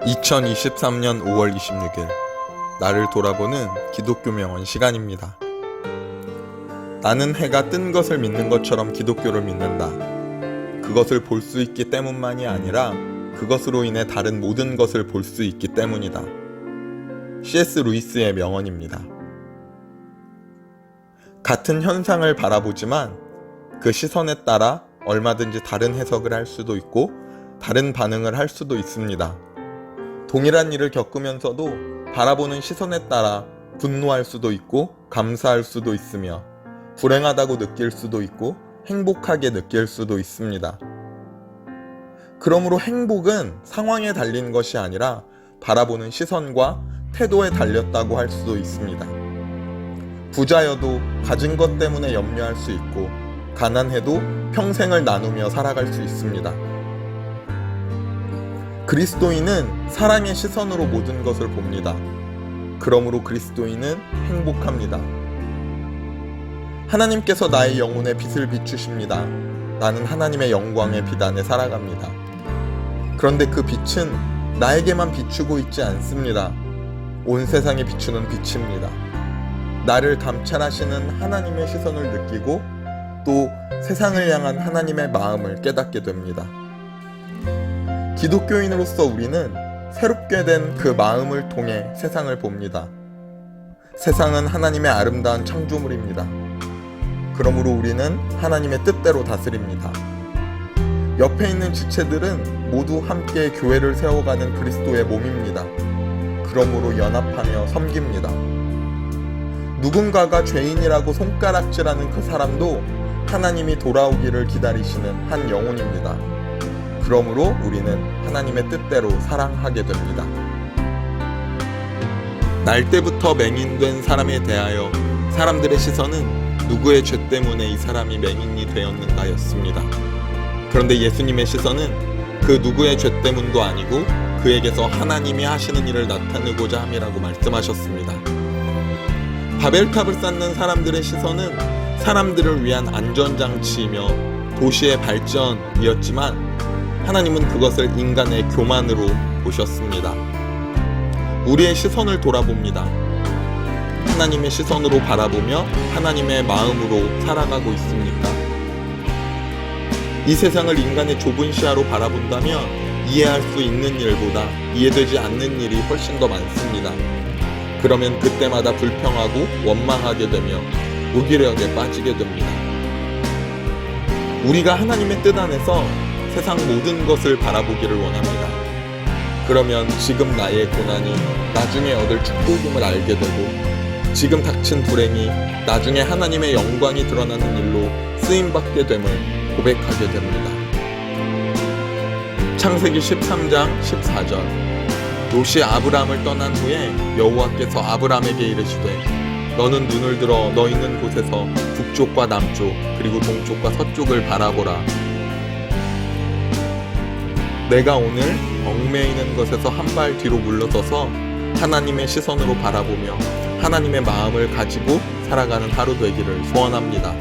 2023년 5월 26일 나를 돌아보는 기독교 명언 시간입니다. 나는 해가 뜬 것을 믿는 것처럼 기독교를 믿는다. 그것을 볼 수 있기 때문만이 아니라 그것으로 인해 다른 모든 것을 볼 수 있기 때문이다. C.S. 루이스의 명언입니다. 같은 현상을 바라보지만 그 시선에 따라 얼마든지 다른 해석을 할 수도 있고 다른 반응을 할 수도 있습니다. 동일한 일을 겪으면서도 바라보는 시선에 따라 분노할 수도 있고 감사할 수도 있으며 불행하다고 느낄 수도 있고 행복하게 느낄 수도 있습니다. 그러므로 행복은 상황에 달린 것이 아니라 바라보는 시선과 태도에 달렸다고 할 수도 있습니다. 부자여도 가진 것 때문에 염려할 수 있고 가난해도 평생을 나누며 살아갈 수 있습니다. 그리스도인은 사랑의 시선으로 모든 것을 봅니다. 그러므로 그리스도인은 행복합니다. 하나님께서 나의 영혼에 빛을 비추십니다. 나는 하나님의 영광의 빛 안에 살아갑니다. 그런데 그 빛은 나에게만 비추고 있지 않습니다. 온 세상에 비추는 빛입니다. 나를 감찰하시는 하나님의 시선을 느끼고 또 세상을 향한 하나님의 마음을 깨닫게 됩니다. 기독교인으로서 우리는 새롭게 된 그 마음을 통해 세상을 봅니다. 세상은 하나님의 아름다운 창조물입니다. 그러므로 우리는 하나님의 뜻대로 다스립니다. 옆에 있는 지체들은 모두 함께 교회를 세워가는 그리스도의 몸입니다. 그러므로 연합하며 섬깁니다. 누군가가 죄인이라고 손가락질하는 그 사람도 하나님이 돌아오기를 기다리시는 한 영혼입니다. 그러므로 우리는 하나님의 뜻대로 사랑하게 됩니다. 날 때부터 맹인된 사람에 대하여 사람들의 시선은 누구의 죄 때문에 이 사람이 맹인이 되었는가였습니다. 그런데 예수님의 시선은 그 누구의 죄 때문도 아니고 그에게서 하나님이 하시는 일을 나타내고자 함이라고 말씀하셨습니다. 바벨탑을 쌓는 사람들의 시선은 사람들을 위한 안전장치이며 도시의 발전이었지만 하나님은 그것을 인간의 교만으로 보셨습니다. 우리의 시선을 돌아봅니다. 하나님의 시선으로 바라보며 하나님의 마음으로 살아가고 있습니까? 이 세상을 인간의 좁은 시야로 바라본다면 이해할 수 있는 일보다 이해되지 않는 일이 훨씬 더 많습니다. 그러면 그때마다 불평하고 원망하게 되며 무기력에 빠지게 됩니다. 우리가 하나님의 뜻 안에서 세상 모든 것을 바라보기를 원합니다. 그러면 지금 나의 고난이 나중에 얻을 축복임을 알게 되고 지금 닥친 불행이 나중에 하나님의 영광이 드러나는 일로 쓰임받게 됨을 고백하게 됩니다. 창세기 13장 14절 롯이 아브람을 떠난 후에 여호와께서 아브람에게 이르시되 너는 눈을 들어 너 있는 곳에서 북쪽과 남쪽 그리고 동쪽과 서쪽을 바라보라. 내가 오늘 얽매이는 것에서 한 발 뒤로 물러서서 하나님의 시선으로 바라보며 하나님의 마음을 가지고 살아가는 하루 되기를 소원합니다.